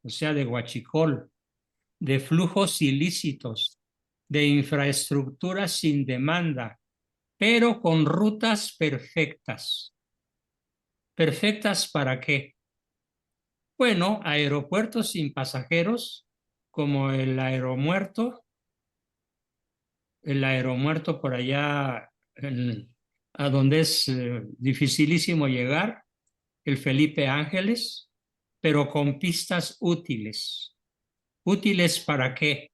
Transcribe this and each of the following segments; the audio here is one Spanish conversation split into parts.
o sea, de huachicol, de flujos ilícitos, de infraestructura sin demanda, pero con rutas perfectas. ¿Perfectas para qué? Bueno, aeropuertos sin pasajeros, como el aeromuerto por allá a donde es dificilísimo llegar, el Felipe Ángeles, pero con pistas útiles. ¿Útiles para qué?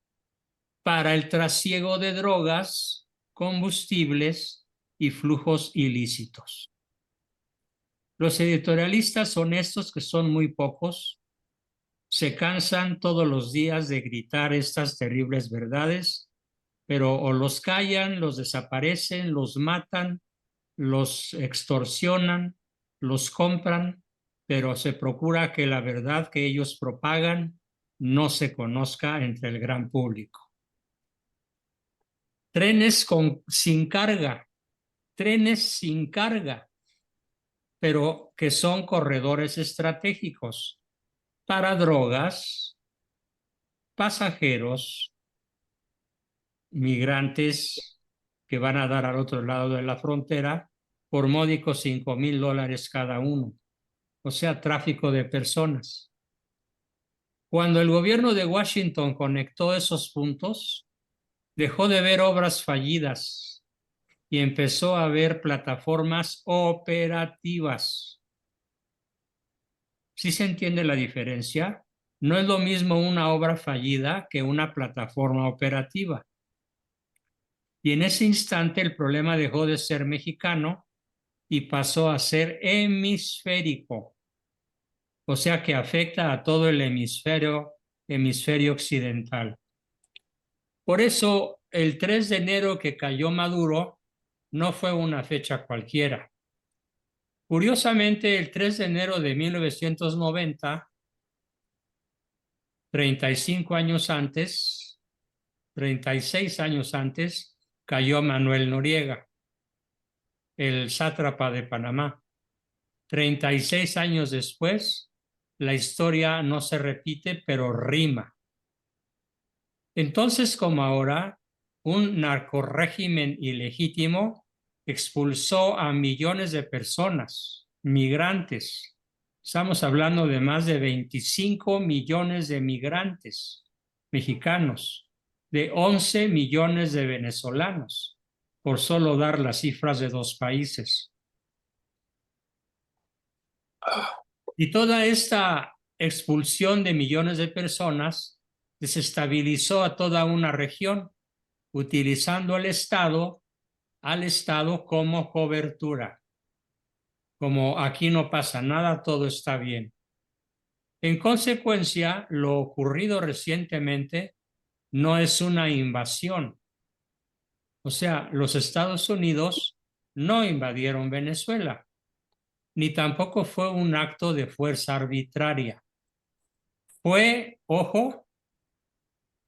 Para el trasiego de drogas, combustibles y flujos ilícitos. Los editorialistas honestos, que son muy pocos, se cansan todos los días de gritar estas terribles verdades, pero o los callan, los desaparecen, los matan, los extorsionan, los compran, pero se procura que la verdad que ellos propagan no se conozca entre el gran público. Sin carga, trenes sin carga, pero que son corredores estratégicos para drogas, pasajeros, migrantes que van a dar al otro lado de la frontera por módicos $5,000 cada uno, o sea, tráfico de personas. Cuando el gobierno de Washington conectó esos puntos, dejó de ver obras fallidas y empezó a ver plataformas operativas. ¿Sí se entiende la diferencia? No es lo mismo una obra fallida que una plataforma operativa. Y en ese instante el problema dejó de ser mexicano y pasó a ser hemisférico, o sea que afecta a todo el hemisferio occidental. Por eso el 3 de enero que cayó Maduro no fue una fecha cualquiera. Curiosamente, el 3 de enero de 1990, 35 años antes, 36 años antes, cayó Manuel Noriega, el sátrapa de Panamá. 36 años después, la historia no se repite, pero rima. Entonces, como ahora, un narcorrégimen ilegítimo expulsó a millones de personas, migrantes. Estamos hablando de más de 25 millones de migrantes mexicanos, de 11 millones de venezolanos, por solo dar las cifras de dos países. Y toda esta expulsión de millones de personas desestabilizó a toda una región, utilizando al Estado como cobertura. Como aquí no pasa nada, todo está bien. En consecuencia, lo ocurrido recientemente no es una invasión. O sea, los Estados Unidos no invadieron Venezuela, ni tampoco fue un acto de fuerza arbitraria. Fue, ojo,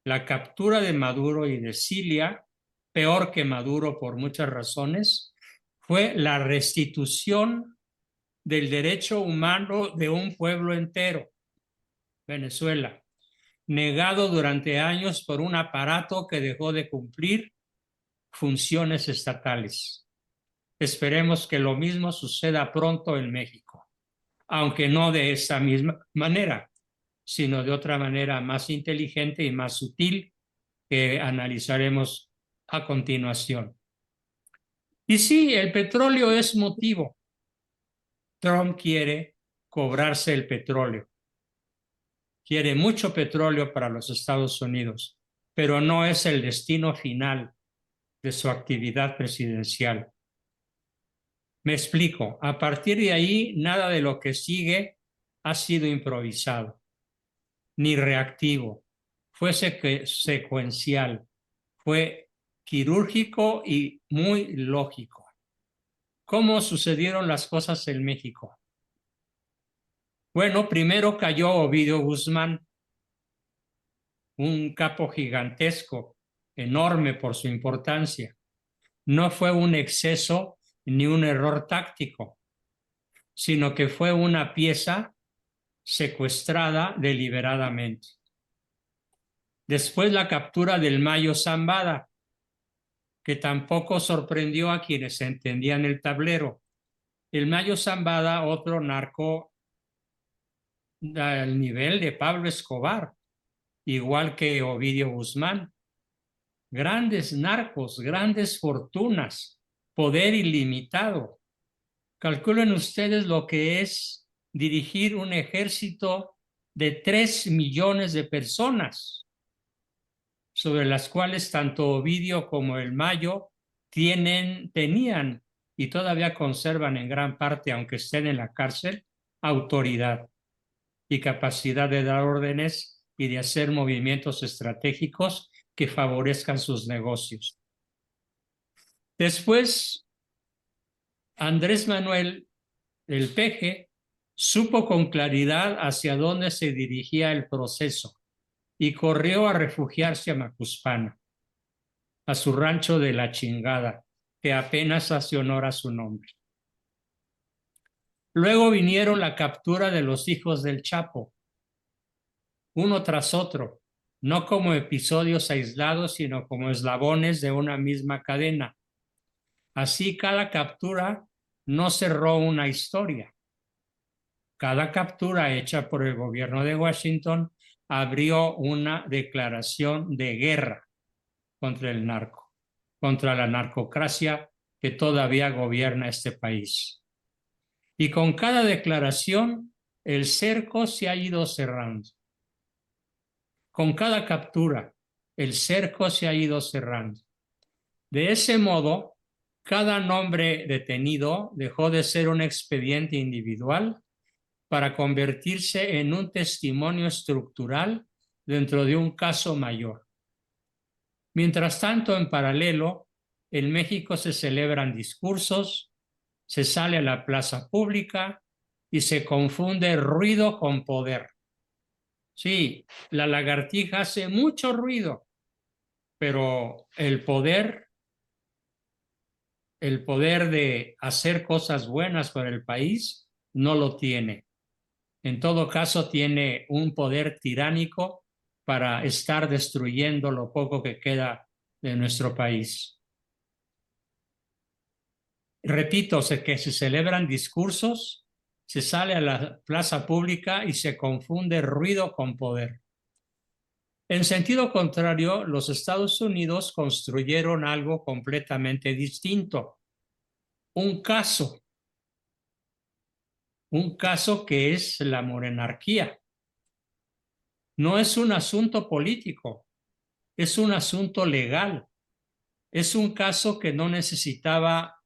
la captura de Maduro y de Cilia, peor que Maduro por muchas razones, fue la restitución del derecho humano de un pueblo entero, Venezuela, negado durante años por un aparato que dejó de cumplir funciones estatales. Esperemos que lo mismo suceda pronto en México, aunque no de esa misma manera, sino de otra manera más inteligente y más sutil que analizaremos a continuación. Y sí, el petróleo es motivo. Trump quiere cobrarse el petróleo. Quiere mucho petróleo para los Estados Unidos, pero no es el destino final de su actividad presidencial. Me explico. A partir de ahí, nada de lo que sigue ha sido improvisado, ni reactivo. Fue secuencial, fue quirúrgico y muy lógico. ¿Cómo sucedieron las cosas en México? Bueno, primero cayó Ovidio Guzmán, un capo gigantesco, enorme por su importancia. No fue un exceso ni un error táctico, sino que fue una pieza secuestrada deliberadamente. Después la captura del Mayo Zambada, que tampoco sorprendió a quienes entendían el tablero. El Mayo Zambada, otro narco al nivel de Pablo Escobar, igual que Ovidio Guzmán. Grandes narcos, grandes fortunas, poder ilimitado. Calculen ustedes lo que es dirigir un ejército de 3 millones de personas, sobre las cuales tanto Ovidio como el Mayo tenían y todavía conservan en gran parte, aunque estén en la cárcel, autoridad y capacidad de dar órdenes y de hacer movimientos estratégicos que favorezcan sus negocios. Después, Andrés Manuel, el Peje, supo con claridad hacia dónde se dirigía el proceso y corrió a refugiarse a Macuspana, a su rancho de La Chingada, que apenas hace honor a su nombre. Luego vinieron la captura de los hijos del Chapo, uno tras otro, no como episodios aislados, sino como eslabones de una misma cadena. Así, cada captura no cerró una historia. Cada captura hecha por el gobierno de Washington abrió una declaración de guerra contra el narco, contra la narcocracia que todavía gobierna este país. Y con cada declaración, el cerco se ha ido cerrando. Con cada captura, el cerco se ha ido cerrando. De ese modo, cada nombre detenido dejó de ser un expediente individual para convertirse en un testimonio estructural dentro de un caso mayor. Mientras tanto, en paralelo, en México se celebran discursos, se sale a la plaza pública y se confunde ruido con poder. Sí, la lagartija hace mucho ruido, pero el poder de hacer cosas buenas para el país no lo tiene. En todo caso, tiene un poder tiránico para estar destruyendo lo poco que queda de nuestro país. Repito, que se celebran discursos, se sale a la plaza pública y se confunde ruido con poder. En sentido contrario, los Estados Unidos construyeron algo completamente distinto. Un caso que es la morenarquía. No es un asunto político, es un asunto legal. Es un caso que no necesitaba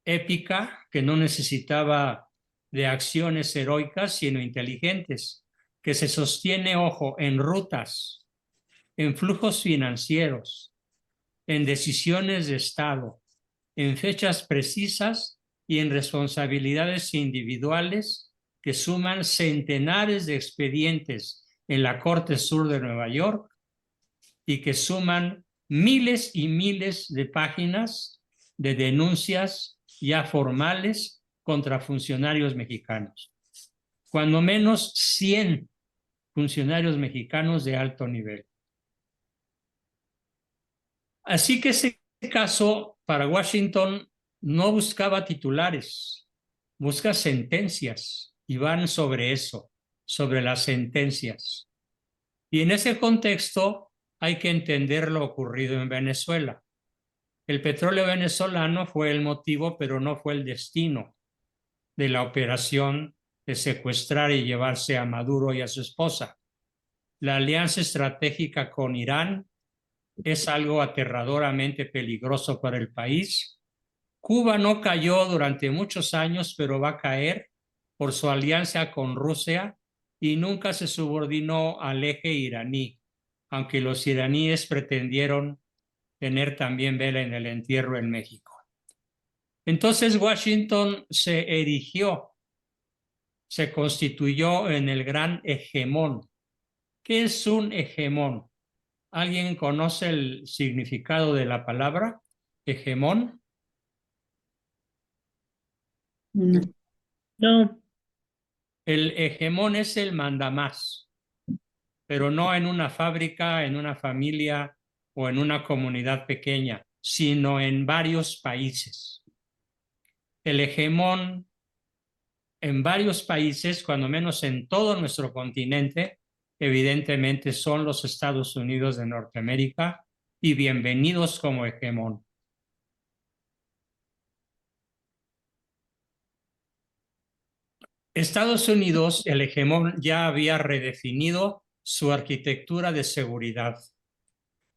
épica, que no necesitaba de acciones heroicas, sino inteligentes, que se sostiene, ojo, en rutas, en flujos financieros, en decisiones de Estado, en fechas precisas y en responsabilidades individuales que suman centenares de expedientes en la Corte Sur de Nueva York y que suman miles y miles de páginas de denuncias ya formales contra funcionarios mexicanos. Cuando menos 100 funcionarios mexicanos de alto nivel. Así que ese caso para Washington no buscaba titulares, busca sentencias y van sobre eso, sobre las sentencias. Y en ese contexto hay que entender lo ocurrido en Venezuela. El petróleo venezolano fue el motivo, pero no fue el destino de la operación de secuestrar y llevarse a Maduro y a su esposa. La alianza estratégica con Irán es algo aterradoramente peligroso para el país. Cuba no cayó durante muchos años, pero va a caer por su alianza con Rusia y nunca se subordinó al eje iraní, aunque los iraníes pretendieron tener también vela en el entierro en México. Entonces Washington se erigió, se constituyó en el gran hegemón. ¿Qué es un hegemón? ¿Alguien conoce el significado de la palabra hegemón? No. No. El hegemón es el mandamás, pero no en una fábrica, en una familia o en una comunidad pequeña, sino en varios países. El hegemón en varios países, cuando menos en todo nuestro continente, evidentemente son los Estados Unidos de Norteamérica, y bienvenidos como hegemón. Estados Unidos, el hegemón, ya había redefinido su arquitectura de seguridad.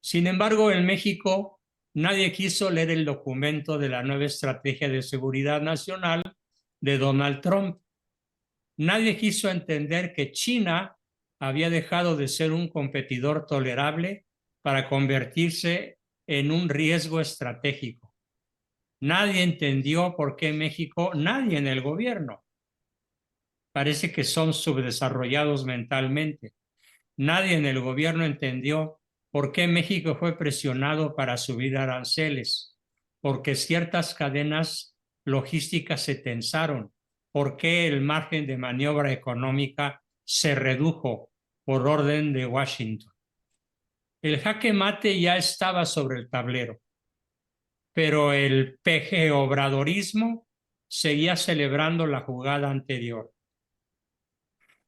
Sin embargo, en México nadie quiso leer el documento de la nueva estrategia de seguridad nacional de Donald Trump. Nadie quiso entender que China había dejado de ser un competidor tolerable para convertirse en un riesgo estratégico. Nadie entendió por qué México, nadie en el gobierno, parece que son subdesarrollados mentalmente. Nadie en el gobierno entendió por qué México fue presionado para subir aranceles, porque ciertas cadenas logísticas se tensaron, por qué el margen de maniobra económica se redujo por orden de Washington. El jaque mate ya estaba sobre el tablero, pero el PG obradorismo seguía celebrando la jugada anterior.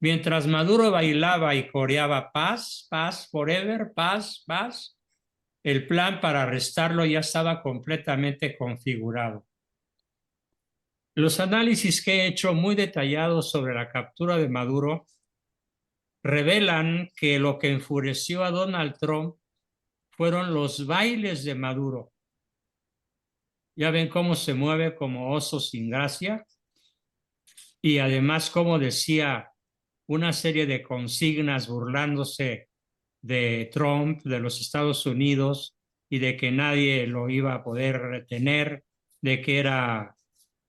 Mientras Maduro bailaba y coreaba paz, paz, forever, paz, paz, el plan para arrestarlo ya estaba completamente configurado. Los análisis que he hecho muy detallados sobre la captura de Maduro revelan que lo que enfureció a Donald Trump fueron los bailes de Maduro. Ya ven cómo se mueve como oso sin gracia, y además, como decía, una serie de consignas burlándose de Trump, de los Estados Unidos, y de que nadie lo iba a poder retener, de que era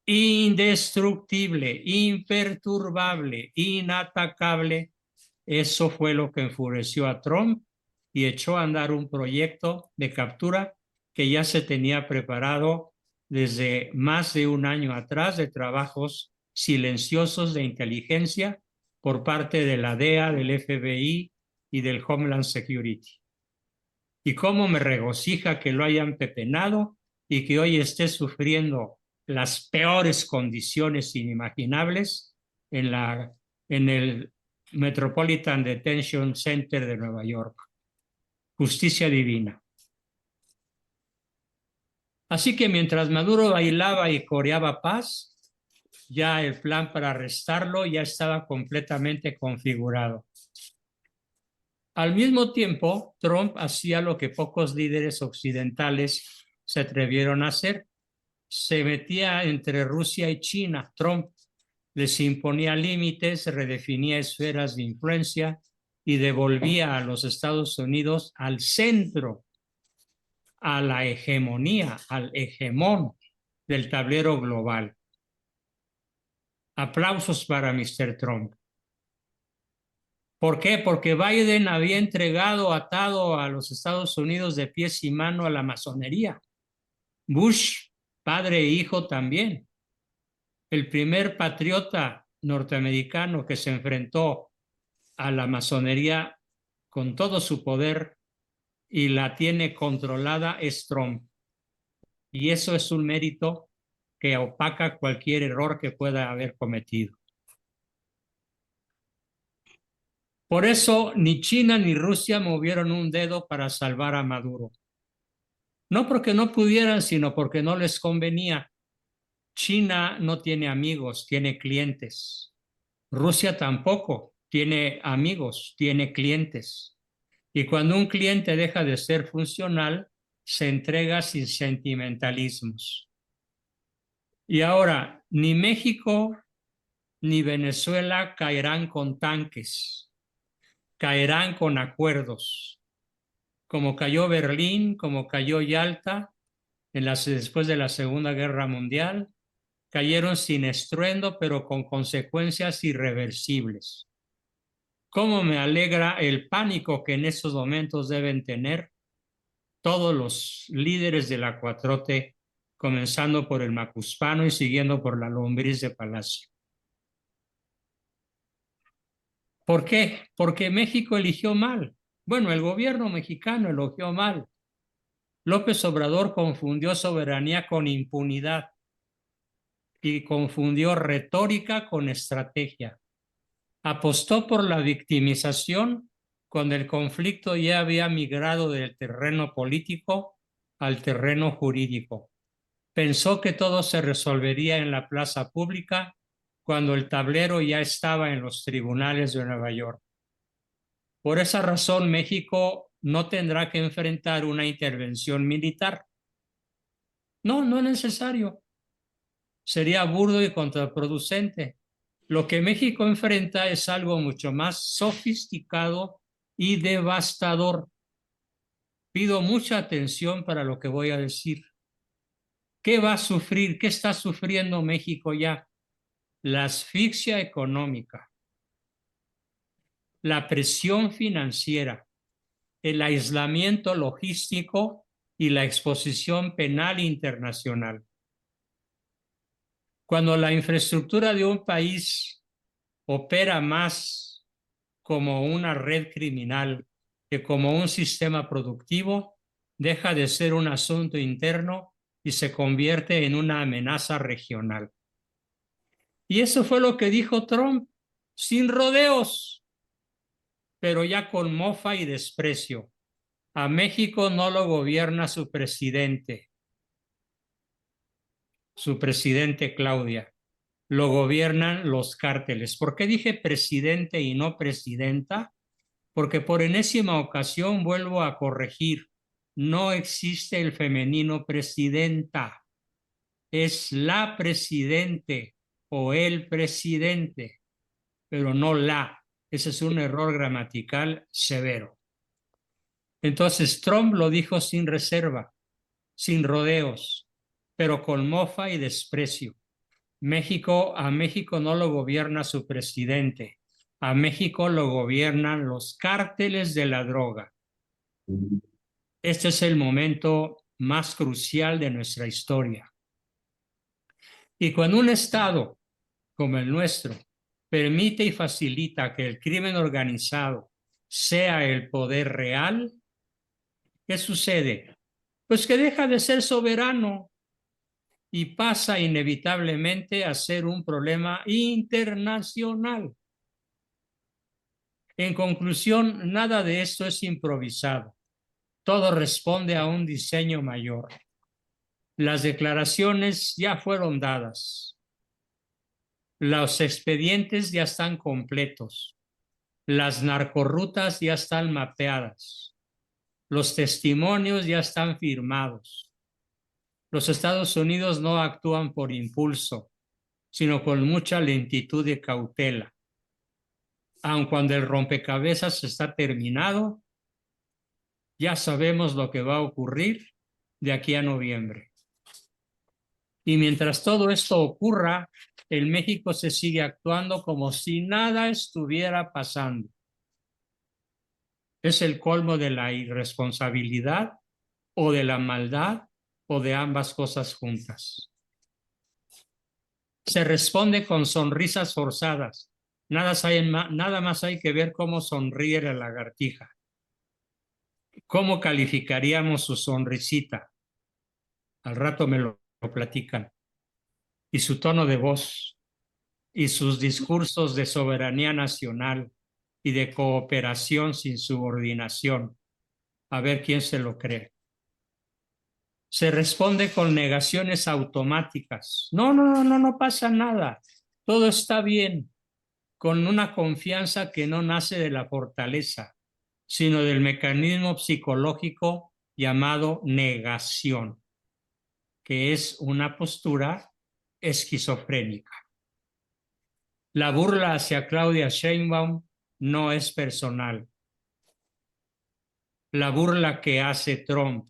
indestructible, imperturbable, inatacable. Eso fue lo que enfureció a Trump y echó a andar un proyecto de captura que ya se tenía preparado desde más de un año atrás, de trabajos silenciosos de inteligencia por parte de la DEA, del FBI y del Homeland Security. Y cómo me regocija que lo hayan pepenado y que hoy esté sufriendo las peores condiciones inimaginables en el Metropolitan Detention Center de Nueva York. Justicia divina. Así que mientras Maduro bailaba y coreaba paz, ya el plan para arrestarlo ya estaba completamente configurado. Al mismo tiempo, Trump hacía lo que pocos líderes occidentales se atrevieron a hacer. Se metía entre Rusia y China. Trump les imponía límites, redefinía esferas de influencia y devolvía a los Estados Unidos al centro, a la hegemonía, al hegemón del tablero global. Aplausos para Mr. Trump. ¿Por qué? Porque Biden había entregado, atado a los Estados Unidos de pies y mano a la masonería. Bush, padre e hijo también. El primer patriota norteamericano que se enfrentó a la masonería con todo su poder y la tiene controlada es Trump. Y eso es un mérito que opaca cualquier error que pueda haber cometido. Por eso ni China ni Rusia movieron un dedo para salvar a Maduro. No porque no pudieran, sino porque no les convenía. China no tiene amigos, tiene clientes. Rusia tampoco tiene amigos, tiene clientes. Y cuando un cliente deja de ser funcional, se entrega sin sentimentalismos. Y ahora, ni México ni Venezuela caerán con tanques, caerán con acuerdos, como cayó Berlín, como cayó Yalta después de la Segunda Guerra Mundial. Cayeron sin estruendo, pero con consecuencias irreversibles. ¿Cómo me alegra el pánico que en estos momentos deben tener todos los líderes de la 4T, comenzando por el Macuspano y siguiendo por la Lombriz de Palacio? ¿Por qué? Porque México eligió mal. Bueno, el gobierno mexicano eligió mal. López Obrador confundió soberanía con impunidad y confundió retórica con estrategia. Apostó por la victimización cuando el conflicto ya había migrado del terreno político al terreno jurídico. Pensó que todo se resolvería en la plaza pública cuando el tablero ya estaba en los tribunales de Nueva York. Por esa razón, México no tendrá que enfrentar una intervención militar. No, no es necesario. Sería burdo y contraproducente. Lo que México enfrenta es algo mucho más sofisticado y devastador. Pido mucha atención para lo que voy a decir. ¿Qué va a sufrir? ¿Qué está sufriendo México ya? La asfixia económica, la presión financiera, el aislamiento logístico y la exposición penal internacional. Cuando la infraestructura de un país opera más como una red criminal que como un sistema productivo, deja de ser un asunto interno y se convierte en una amenaza regional. Y eso fue lo que dijo Trump, sin rodeos, pero ya con mofa y desprecio. A México no lo gobierna su presidente Claudia, lo gobiernan los cárteles. ¿Por qué dije presidente y no presidenta? Porque por enésima ocasión vuelvo a corregir, no existe el femenino presidenta, es la presidente o el presidente, pero no la. Ese es un error gramatical severo. Entonces Trump lo dijo sin reserva, sin rodeos, pero con mofa y desprecio. A México no lo gobierna su presidente, a México lo gobiernan los cárteles de la droga. Este es el momento más crucial de nuestra historia. Y cuando un Estado como el nuestro permite y facilita que el crimen organizado sea el poder real, ¿qué sucede? Pues que deja de ser soberano y pasa inevitablemente a ser un problema internacional. En conclusión, nada de esto es improvisado. Todo responde a un diseño mayor. Las declaraciones ya fueron dadas. Los expedientes ya están completos. Las narcorrutas ya están mapeadas. Los testimonios ya están firmados. Los Estados Unidos no actúan por impulso, sino con mucha lentitud y cautela. Aun cuando el rompecabezas está terminado, ya sabemos lo que va a ocurrir de aquí a noviembre. Y mientras todo esto ocurra, en México se sigue actuando como si nada estuviera pasando. Es el colmo de la irresponsabilidad o de la maldad o de ambas cosas juntas. Se responde con sonrisas forzadas. Nada más hay que ver cómo sonríe la lagartija. ¿Cómo calificaríamos su sonrisita? Al rato me lo platican. Y su tono de voz, y sus discursos de soberanía nacional y de cooperación sin subordinación. A ver quién se lo cree. Se responde con negaciones automáticas. No pasa nada. Todo está bien. Con una confianza que no nace de la fortaleza, sino del mecanismo psicológico llamado negación, que es una postura esquizofrénica. La burla hacia Claudia Sheinbaum no es personal. La burla que hace Trump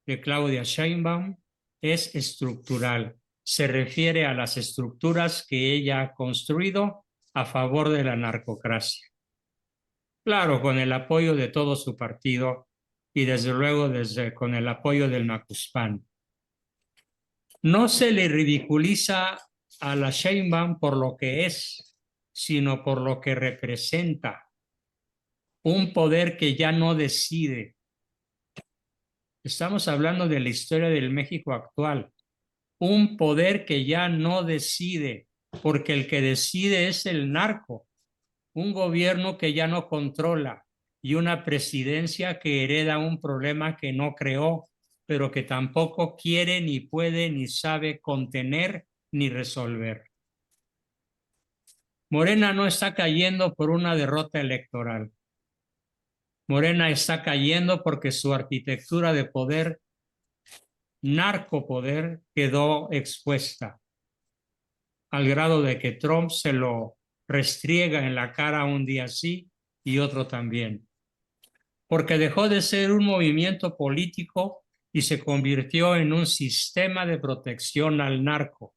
de Claudia Sheinbaum es estructural. Se refiere a las estructuras que ella ha construido a favor de la narcocracia. Claro, con el apoyo de todo su partido y desde luego con el apoyo del Macuspán. No se le ridiculiza a la Sheinbaum por lo que es, sino por lo que representa. Un poder que ya no decide. Estamos hablando de la historia del México actual. Un poder que ya no decide, porque el que decide es el narco. Un gobierno que ya no controla y una presidencia que hereda un problema que no creó, pero que tampoco quiere, ni puede, ni sabe contener ni resolver. Morena no está cayendo por una derrota electoral. Morena está cayendo porque su arquitectura de poder, narcopoder, quedó expuesta al grado de que Trump se lo restriega en la cara un día sí y otro también. Porque dejó de ser un movimiento político y se convirtió en un sistema de protección al narco.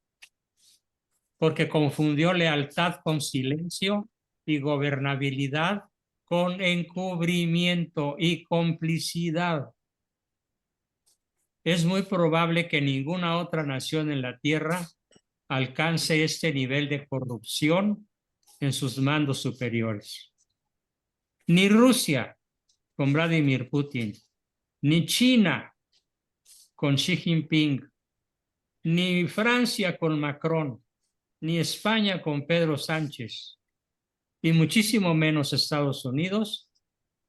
Porque confundió lealtad con silencio y gobernabilidad con encubrimiento y complicidad. Es muy probable que ninguna otra nación en la Tierra alcance este nivel de corrupción en sus mandos superiores. Ni Rusia con Vladimir Putin, ni China con Xi Jinping, ni Francia con Macron, ni España con Pedro Sánchez, y muchísimo menos Estados Unidos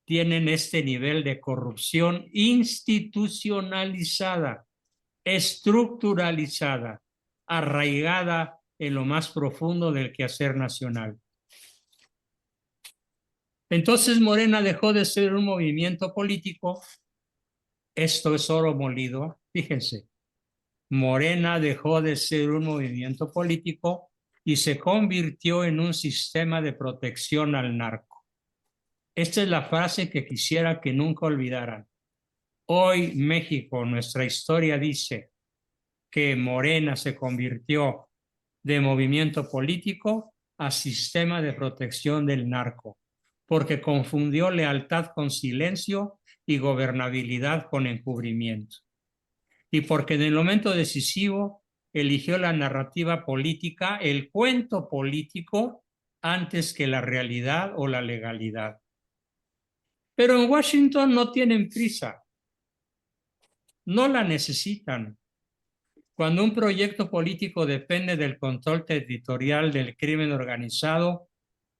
tienen este nivel de corrupción institucionalizada, estructuralizada, arraigada en lo más profundo del quehacer nacional. Entonces Morena dejó de ser un movimiento político. Esto es oro molido. Fíjense, Morena dejó de ser un movimiento político y se convirtió en un sistema de protección al narco. Esta es la frase que quisiera que nunca olvidaran. Hoy México, nuestra historia dice que Morena se convirtió de movimiento político a sistema de protección del narco, porque confundió lealtad con silencio y gobernabilidad con encubrimiento. Y porque en el momento decisivo eligió la narrativa política, el cuento político, antes que la realidad o la legalidad. Pero en Washington no tienen prisa, no la necesitan. Cuando un proyecto político depende del control territorial del crimen organizado,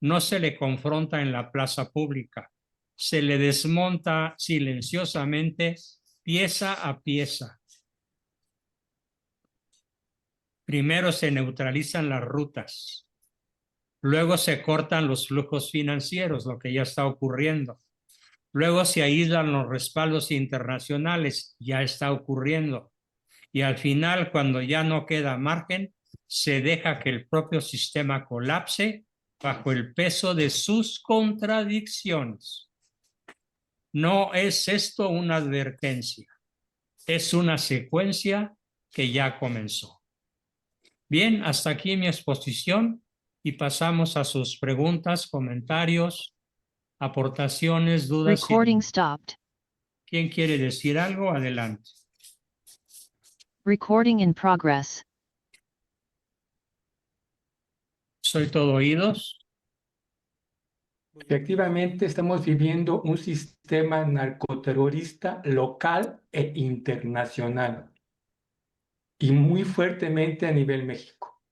no se le confronta en la plaza pública, se le desmonta silenciosamente pieza a pieza. Primero se neutralizan las rutas, luego se cortan los flujos financieros, lo que ya está ocurriendo. Luego se aíslan los respaldos internacionales, ya está ocurriendo. Y al final, cuando ya no queda margen, se deja que el propio sistema colapse bajo el peso de sus contradicciones. No es esto una advertencia, es una secuencia que ya comenzó. Bien, hasta aquí mi exposición y pasamos a sus preguntas, comentarios, aportaciones, dudas. Recording stopped. ¿Quién quiere decir algo? Adelante. Recording in progress. Soy todo oídos. Efectivamente, estamos viviendo un sistema narcoterrorista local e internacional y muy fuertemente a nivel México.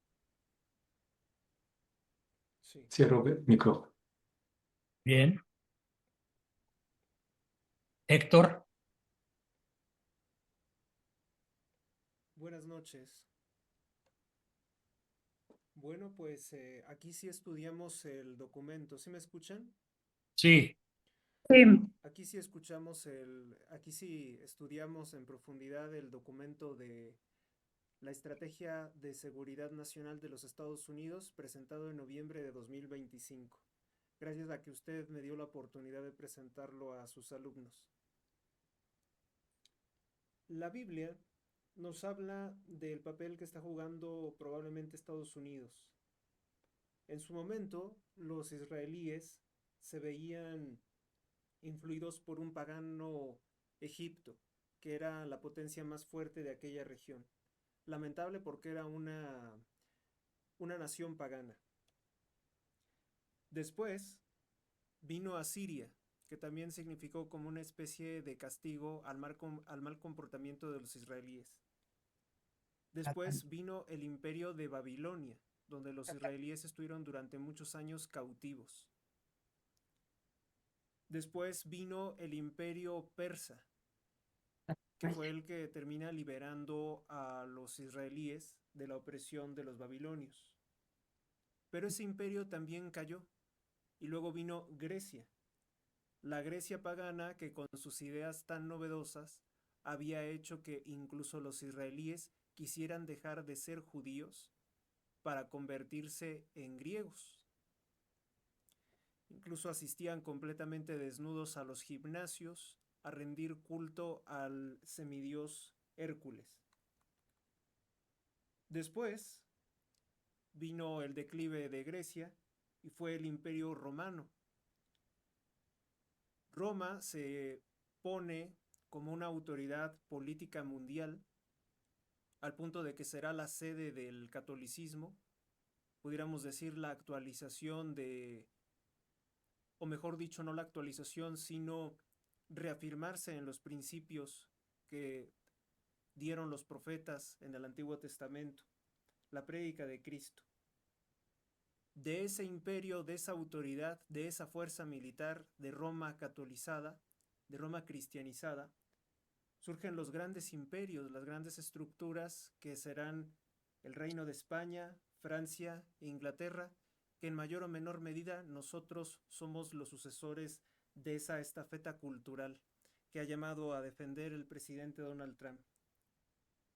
Sí. Cierro el micrófono. Bien. Héctor. Buenas noches. Bueno, pues aquí sí estudiamos el documento. ¿Sí me escuchan? Sí. Aquí sí aquí sí estudiamos en profundidad el documento de la Estrategia de Seguridad Nacional de los Estados Unidos, presentado en noviembre de 2025. Gracias a que usted me dio la oportunidad de presentarlo a sus alumnos. La Biblia nos habla del papel que está jugando probablemente Estados Unidos. En su momento, los israelíes se veían influidos por un pagano Egipto, que era la potencia más fuerte de aquella región. Lamentable porque era una nación pagana. Después vino Asiria, que también significó como una especie de castigo al mal comportamiento de los israelíes. Después vino el imperio de Babilonia, donde los israelíes estuvieron durante muchos años cautivos. Después vino el imperio persa, que fue el que termina liberando a los israelíes de la opresión de los babilonios. Pero ese imperio también cayó. Y luego vino Grecia, la Grecia pagana que con sus ideas tan novedosas había hecho que incluso los israelíes quisieran dejar de ser judíos para convertirse en griegos. Incluso asistían completamente desnudos a los gimnasios a rendir culto al semidios Hércules. Después vino el declive de Grecia y fue el Imperio Romano. Roma se pone como una autoridad política mundial al punto de que será la sede del catolicismo, pudiéramos decir la actualización o mejor dicho, no la actualización, sino reafirmarse en los principios que dieron los profetas en el Antiguo Testamento, la prédica de Cristo. De ese imperio, de esa autoridad, de esa fuerza militar de Roma catolizada, de Roma cristianizada, surgen los grandes imperios, las grandes estructuras que serán el Reino de España, Francia e Inglaterra, que en mayor o menor medida nosotros somos los sucesores de esa estafeta cultural que ha llamado a defender el presidente Donald Trump.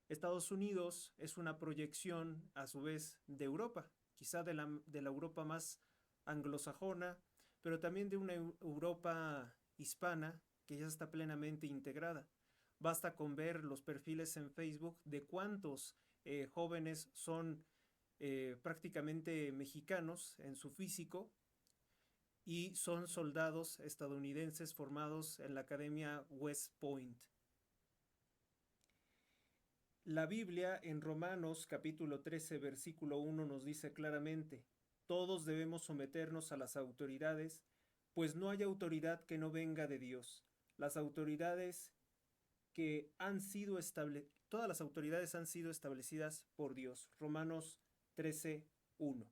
Estados Unidos es una proyección, a su vez, de Europa, quizá de la Europa más anglosajona, pero también de una Europa hispana que ya está plenamente integrada. Basta con ver los perfiles en Facebook de cuántos jóvenes son prácticamente mexicanos en su físico y son soldados estadounidenses formados en la Academia West Point. La Biblia en Romanos capítulo 13 versículo 1 nos dice claramente: todos debemos someternos a las autoridades, pues no hay autoridad que no venga de Dios. Las autoridades que han sido todas las autoridades han sido establecidas por Dios. Romanos 13, 1.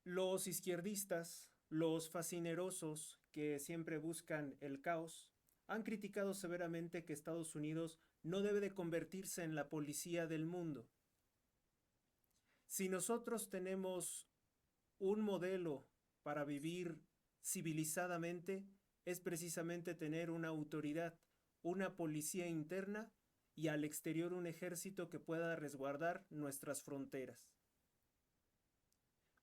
Los izquierdistas, los fascinerosos que siempre buscan el caos, han criticado severamente que Estados Unidos no debe de convertirse en la policía del mundo. Si nosotros tenemos un modelo para vivir civilizadamente, es precisamente tener una autoridad, una policía interna y al exterior un ejército que pueda resguardar nuestras fronteras.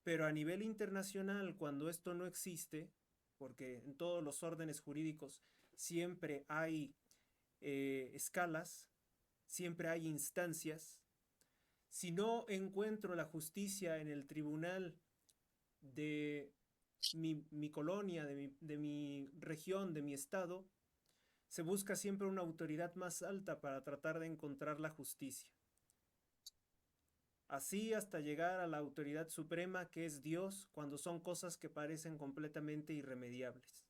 Pero a nivel internacional, cuando esto no existe, porque en todos los órdenes jurídicos siempre hay escalas, siempre hay instancias, si no encuentro la justicia en el tribunal de mi colonia, de mi región, de mi estado, se busca siempre una autoridad más alta para tratar de encontrar la justicia. Así hasta llegar a la autoridad suprema que es Dios, cuando son cosas que parecen completamente irremediables.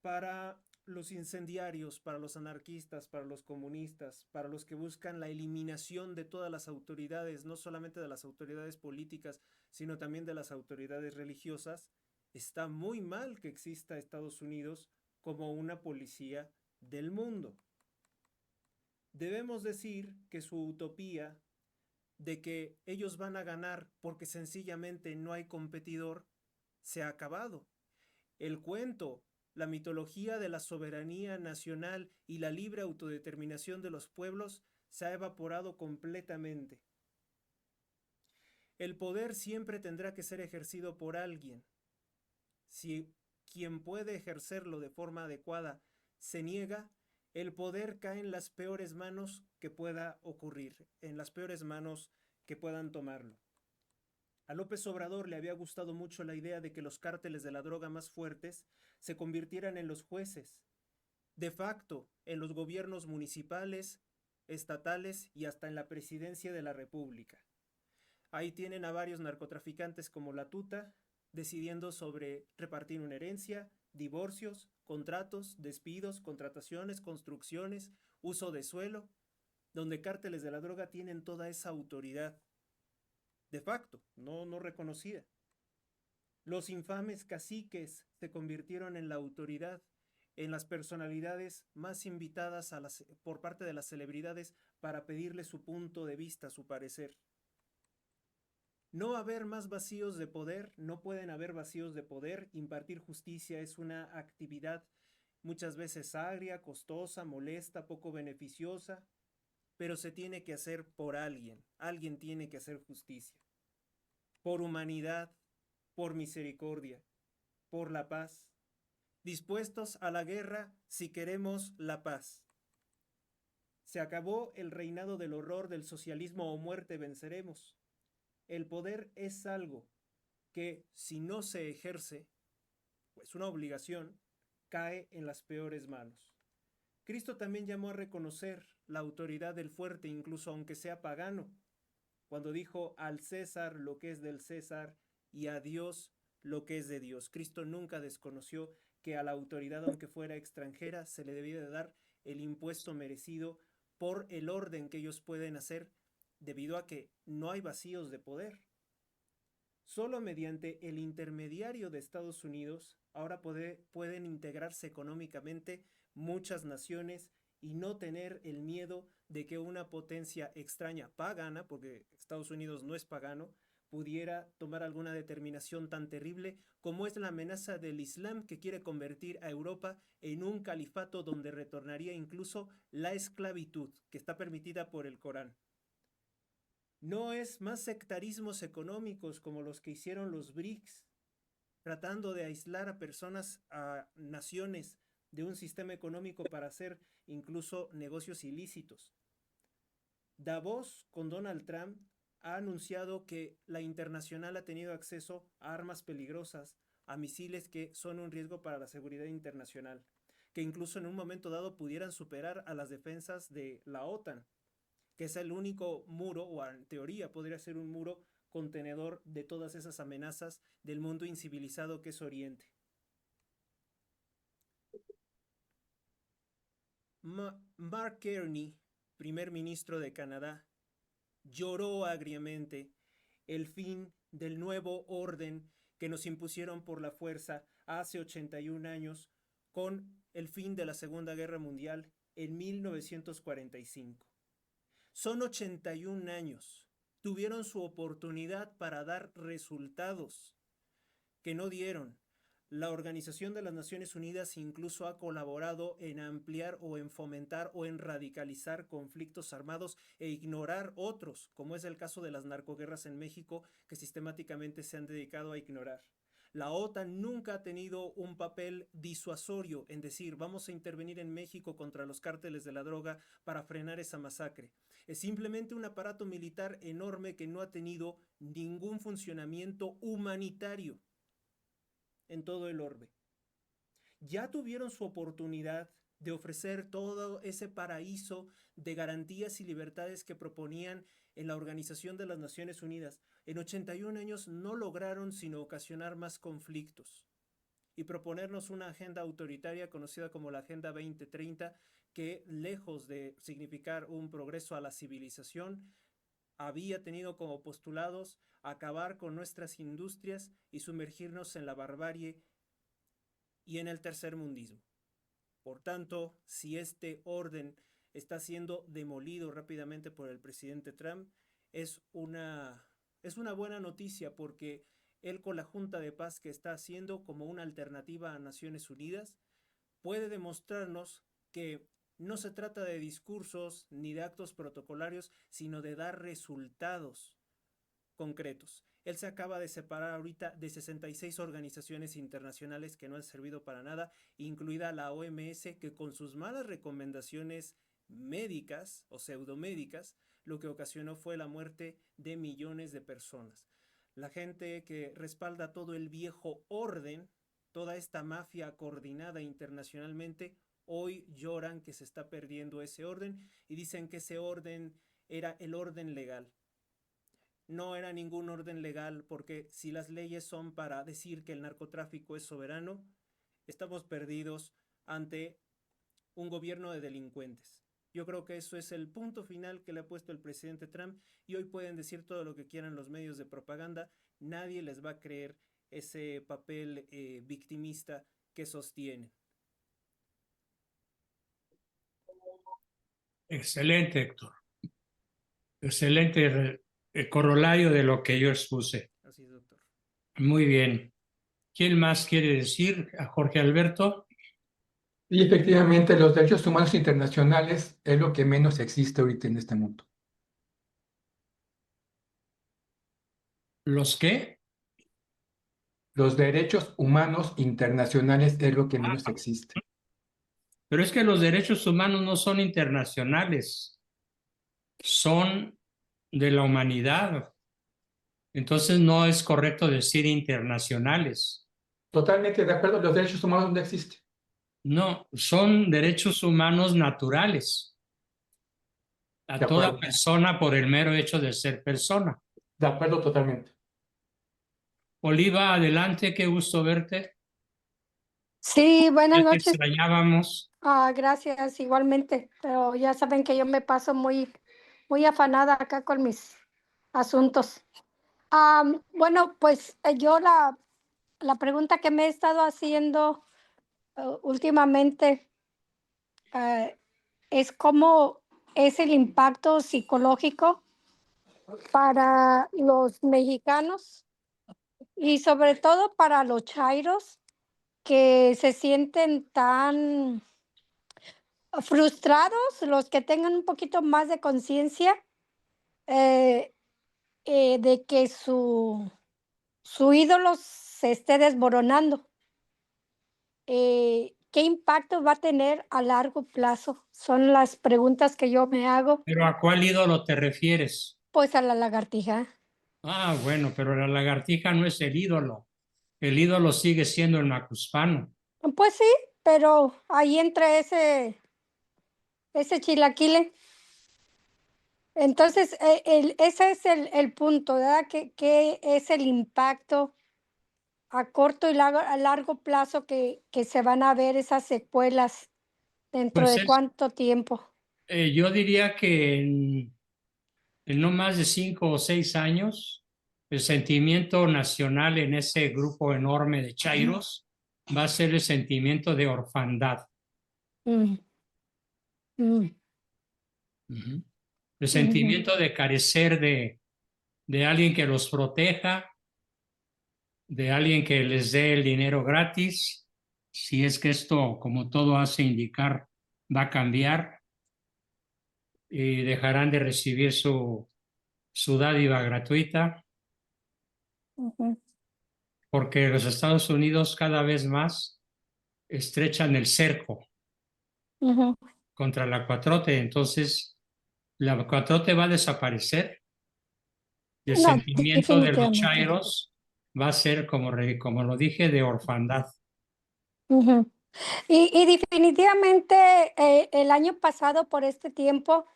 Para los incendiarios, para los anarquistas, para los comunistas, para los que buscan la eliminación de todas las autoridades, no solamente de las autoridades políticas, sino también de las autoridades religiosas, está muy mal que exista Estados Unidos como una policía del mundo. Debemos decir que su utopía de que ellos van a ganar porque sencillamente no hay competidor se ha acabado. El cuento, la mitología de la soberanía nacional y la libre autodeterminación de los pueblos se ha evaporado completamente. El poder siempre tendrá que ser ejercido por alguien. Si quien puede ejercerlo de forma adecuada se niega, el poder cae en las peores manos que pueda ocurrir, en las peores manos que puedan tomarlo. A López Obrador le había gustado mucho la idea de que los cárteles de la droga más fuertes se convirtieran en los jueces, de facto en los gobiernos municipales, estatales y hasta en la presidencia de la República. Ahí tienen a varios narcotraficantes como la Tuta, decidiendo sobre repartir una herencia, divorcios, contratos, despidos, contrataciones, construcciones, uso de suelo, donde cárteles de la droga tienen toda esa autoridad, de facto, no reconocida. Los infames caciques se convirtieron en la autoridad, en las personalidades más invitadas por parte de las celebridades para pedirle su punto de vista, su parecer. No haber más vacíos de poder, no pueden haber vacíos de poder. Impartir justicia es una actividad muchas veces agria, costosa, molesta, poco beneficiosa, pero se tiene que hacer por alguien. Alguien tiene que hacer justicia. Por humanidad, por misericordia, por la paz. Dispuestos a la guerra si queremos la paz. Se acabó el reinado del horror, del socialismo o muerte venceremos. El poder es algo que, si no se ejerce, pues una obligación, cae en las peores manos. Cristo también llamó a reconocer la autoridad del fuerte, incluso aunque sea pagano, cuando dijo al César lo que es del César y a Dios lo que es de Dios. Cristo nunca desconoció que a la autoridad, aunque fuera extranjera, se le debía de dar el impuesto merecido por el orden que ellos pueden hacer, debido a que no hay vacíos de poder. Solo mediante el intermediario de Estados Unidos ahora pueden integrarse económicamente muchas naciones y no tener el miedo de que una potencia extraña pagana, porque Estados Unidos no es pagano, pudiera tomar alguna determinación tan terrible como es la amenaza del Islam, que quiere convertir a Europa en un califato donde retornaría incluso la esclavitud, que está permitida por el Corán. No es más sectarismos económicos como los que hicieron los BRICS, tratando de aislar a personas, a naciones de un sistema económico para hacer incluso negocios ilícitos. Davos, con Donald Trump, ha anunciado que la internacional ha tenido acceso a armas peligrosas, a misiles que son un riesgo para la seguridad internacional, que incluso en un momento dado pudieran superar a las defensas de la OTAN, que es el único muro, o en teoría podría ser un muro contenedor de todas esas amenazas del mundo incivilizado que es Oriente. Mark Carney, primer ministro de Canadá, lloró agriamente el fin del nuevo orden que nos impusieron por la fuerza hace 81 años con el fin de la Segunda Guerra Mundial en 1945. Son 81 años. Tuvieron su oportunidad para dar resultados que no dieron. La Organización de las Naciones Unidas incluso ha colaborado en ampliar o en fomentar o en radicalizar conflictos armados e ignorar otros, como es el caso de las narcoguerras en México, que sistemáticamente se han dedicado a ignorar. La OTAN nunca ha tenido un papel disuasorio en decir vamos a intervenir en México contra los cárteles de la droga para frenar esa masacre. Es simplemente un aparato militar enorme que no ha tenido ningún funcionamiento humanitario en todo el orbe. Ya tuvieron su oportunidad de ofrecer todo ese paraíso de garantías y libertades que proponían en la Organización de las Naciones Unidas. En 81 años no lograron sino ocasionar más conflictos y proponernos una agenda autoritaria conocida como la Agenda 2030, que lejos de significar un progreso a la civilización, había tenido como postulados acabar con nuestras industrias y sumergirnos en la barbarie y en el tercermundismo. Por tanto, si este orden está siendo demolido rápidamente por el presidente Trump, es una buena noticia, porque él, con la Junta de Paz que está haciendo como una alternativa a Naciones Unidas, puede demostrarnos que no se trata de discursos ni de actos protocolarios, sino de dar resultados concretos. Él se acaba de separar ahorita de 66 organizaciones internacionales que no han servido para nada, incluida la OMS, que con sus malas recomendaciones médicas o pseudomédicas, lo que ocasionó fue la muerte de millones de personas. La gente que respalda todo el viejo orden, toda esta mafia coordinada internacionalmente, hoy lloran que se está perdiendo ese orden y dicen que ese orden era el orden legal. no era ningún orden legal, porque si las leyes son para decir que el narcotráfico es soberano, estamos perdidos ante un gobierno de delincuentes. Yo creo que eso es el punto final que le ha puesto el presidente Trump, y hoy pueden decir todo lo que quieran los medios de propaganda, nadie les va a creer ese papel victimista que sostienen. Excelente, Héctor. Excelente corolario de lo que yo expuse. Así es, doctor. Muy bien. ¿Quién más quiere decir? ¿A Jorge Alberto? Y efectivamente, los derechos humanos internacionales es lo que menos existe ahorita en este mundo. ¿Los qué? Los derechos humanos internacionales es lo que menos existe. Pero es que los derechos humanos no son internacionales, son de la humanidad. Entonces no es correcto decir internacionales. Totalmente de acuerdo, los derechos humanos no existen. No, son derechos humanos naturales a De toda acuerdo, persona por el mero hecho de ser persona. de acuerdo totalmente. Oliva, adelante, qué gusto verte. Sí, buenas Ya te noches. extrañábamos. Gracias, igualmente. Pero ya saben que yo me paso muy afanada acá con mis asuntos. Bueno, pues yo la pregunta que me he estado haciendo últimamente es cómo es el impacto psicológico para los mexicanos y sobre todo para los chairos que se sienten tan frustrados, los que tengan un poquito más de conciencia eh, de que su ídolo se esté desmoronando. ¿Qué impacto va a tener a largo plazo? Son las preguntas que yo me hago, ¿Pero a cuál ídolo te refieres? pues a la lagartija. Bueno, pero la lagartija no es el ídolo. El ídolo sigue siendo el macuspano. Pues sí, pero ahí entra ese chilaquile. Entonces, ese es el punto, ¿verdad? ¿Qué es el impacto a corto y a largo plazo que se van a ver esas secuelas dentro Pues de cuánto tiempo? yo diría que en no más de 5 o 6 años, el sentimiento nacional en ese grupo enorme de chairos va a ser el sentimiento de orfandad. Mm, mm, Ujú. El sentimiento de carecer de alguien que los proteja, de alguien que les dé el dinero gratis, si es que esto, como todo hace indicar, va a cambiar y dejarán de recibir su dádiva gratuita, ujú, porque los Estados Unidos cada vez más estrechan el cerco ujú. contra la 4T, entonces la 4T va a desaparecer y el No, sentimiento de los definitivamente. chairos va a ser, como lo dije, de orfandad. Ujú. Y definitivamente el año pasado por este tiempo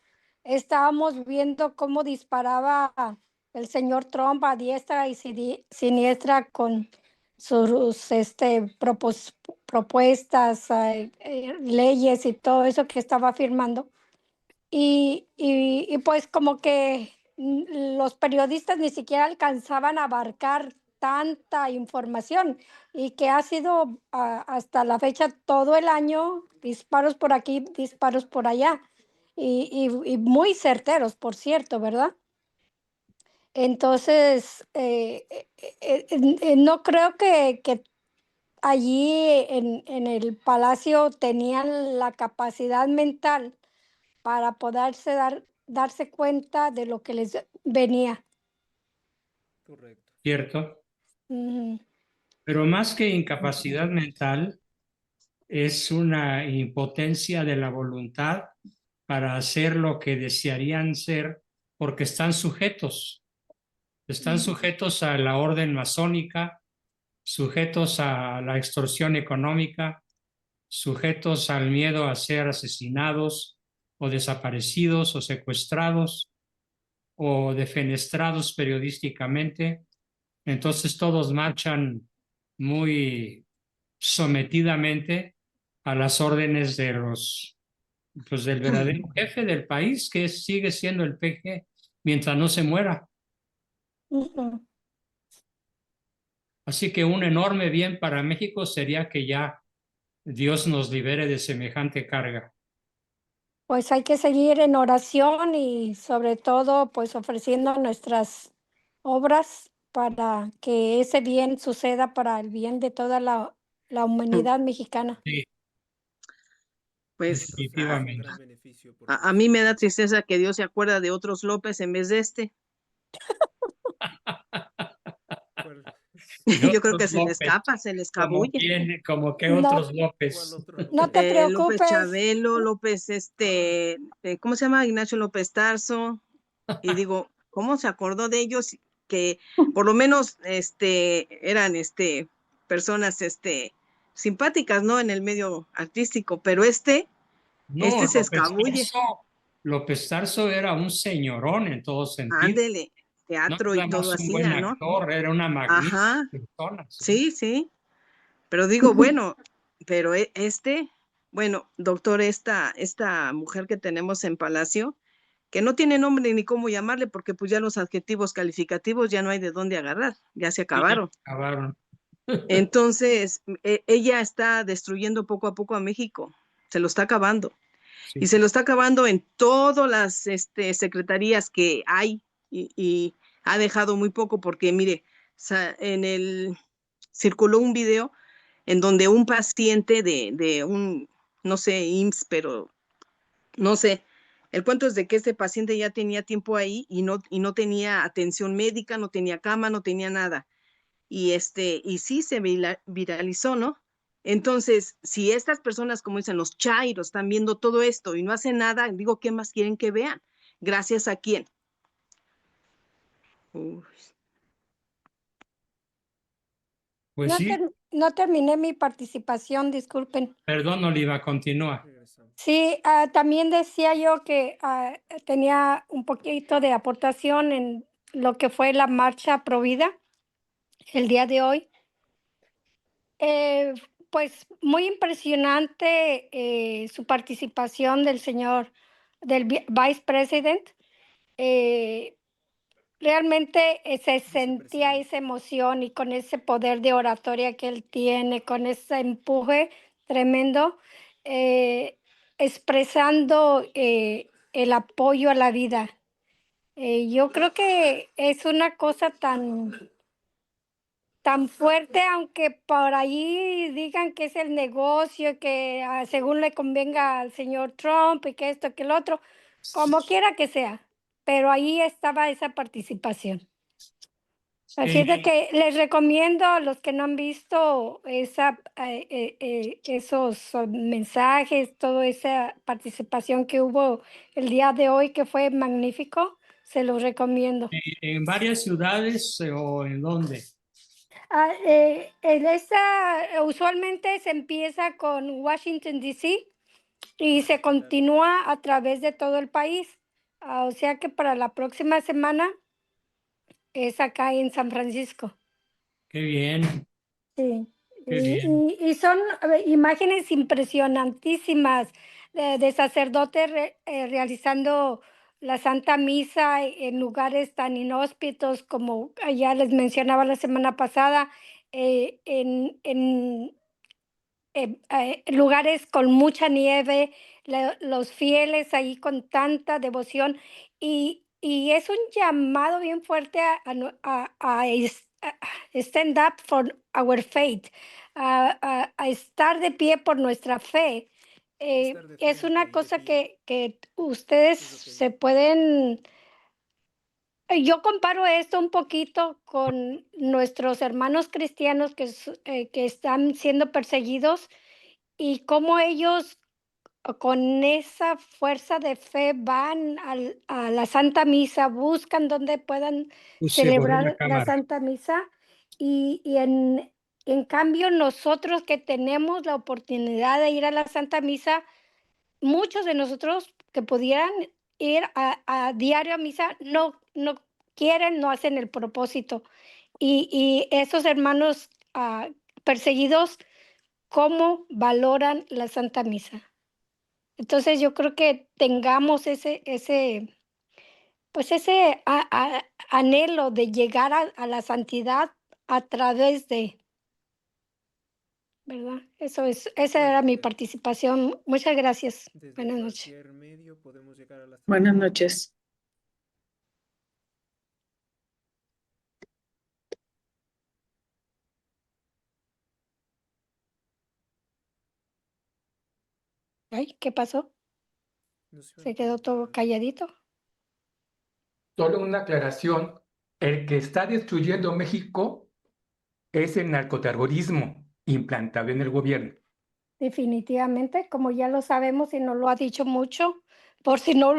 estábamos viendo cómo disparaba el señor Trump a diestra y siniestra con sus propuestas, leyes y todo eso que estaba firmando. Y pues como que los periodistas ni siquiera alcanzaban a abarcar tanta información y que ha sido hasta la fecha todo el año disparos por aquí, disparos por allá y muy certeros, por cierto, ¿verdad? Entonces, no creo que allí en el palacio tenían la capacidad mental para poderse darse cuenta de lo que les venía. Correcto. ¿Cierto? Ujú, Pero más que incapacidad mental, es una impotencia de la voluntad para hacer lo que desearían ser, porque están sujetos a la orden masónica, sujetos a la extorsión económica, sujetos al miedo a ser asesinados o desaparecidos o secuestrados. o defenestrados periodísticamente. Entonces todos marchan muy sometidamente a las órdenes de pues del verdadero jefe del país, que sigue siendo el PG mientras no se muera. Ujú. Así que un enorme bien para México sería que ya Dios nos libere de semejante carga. Pues hay que seguir en oración y sobre todo pues ofreciendo nuestras obras para que ese bien suceda para el bien de toda la humanidad mexicana. Sí, Pues Nosotros tenemos un definitivamente. gran beneficio por a nuestro mí me da bien. tristeza que Dios se acuerda de otros López en vez de este. ¿Cuál, De Yo creo que otros López, se le como escabulle. quién, como que No, otros cuál López. otro no López? te López preocupes. Chabelo, López, ¿cómo se llama? Ignacio López Tarso. Y digo, ¿cómo se acordó de ellos? Que por lo menos, eran, personas, simpáticas, ¿no? En el medio artístico, pero No, se escabulle. López Tarso era un señorón en todo sentido. Ándele, No teatro y nada todo más un buen hacía, ¿no? actor, era una magnífica Ajá, persona. Sí. sí, sí. Pero digo, bueno, pero bueno, doctor, esta mujer que tenemos en Palacio, que no tiene nombre ni cómo llamarle, porque pues ya los adjetivos calificativos ya no hay de dónde agarrar, ya se Sí, ya acabaron. acabaron. Entonces, ella está destruyendo poco a poco a México, se lo está acabando. Sí. Y se lo está acabando en todas las secretarías que hay y ha dejado muy poco porque, mire, circuló un video en donde un paciente de un, no sé, IMSS, pero no sé, el cuento es de que este paciente ya tenía tiempo ahí y no tenía atención médica, no tenía cama, no tenía nada. Y sí se viralizó, ¿no? Entonces, si estas personas, como dicen los chairos, están viendo todo esto y no hacen nada, digo, ¿qué más quieren que vean? ¿Gracias a quién? Uy, Pues No, sí, no terminé mi participación, disculpen. perdón, Oliva, continúa. Regresamos. Sí, también decía yo que tenía un poquito de aportación en lo que fue la marcha Provida el día de hoy. Pues muy impresionante su participación del señor, del vice president. Eh, Realmente se sentía Vicepresidente. esa emoción y con ese poder de oratoria que él tiene, con ese empuje tremendo, eh, expresando el apoyo a la vida. Yo creo que es una cosa tan fuerte, aunque por ahí digan que es el negocio, que según le convenga al señor Trump y que esto, que el otro, como quiera que sea, pero ahí estaba esa participación. Así es de que les recomiendo a los que no han visto esos mensajes, toda esa participación que hubo el día de hoy, que fue magnífico, se los recomiendo. ¿En varias ciudades o en dónde? Usualmente se empieza con Washington, D.C. y se Capital. continúa a través de todo el país. O sea que para la próxima semana es acá en San Francisco. Qué bien, Sí, qué bien. y son imágenes impresionantísimas de sacerdotes realizando la Santa Misa en lugares tan inhóspitos como ya les mencionaba la semana pasada, en lugares con mucha nieve, los fieles ahí con tanta devoción y es un llamado bien fuerte a stand up for our faith, a estar de pie por nuestra fe. Estar de Es frente una y de cosa pie. que ustedes Es lo que se pueden. Yo comparo esto un poquito con nuestros hermanos cristianos que están siendo perseguidos y cómo ellos con esa fuerza de fe van a la Santa Misa, buscan donde puedan Puse, borré la celebrar la cámara. Santa Misa y en cambio nosotros que tenemos la oportunidad de ir a la Santa Misa, muchos de nosotros que pudieran ir a diario a misa, no quieren, no hacen el propósito. Y esos hermanos perseguidos, ¿cómo valoran la Santa Misa? Entonces yo creo que tengamos pues ese anhelo de llegar a la santidad a través de, ¿verdad? Esa era mi participación. Muchas gracias. Desde Buenas noches. cualquier medio podemos llegar a la Buenas santidad. noches. Ay, ¿qué pasó? Nos iban Se a quedó todo preguntar. calladito. Solo una aclaración. El que está destruyendo México es el narcoterrorismo implantado en el gobierno. Definitivamente, como ya lo sabemos y nos lo ha dicho mucho, por si no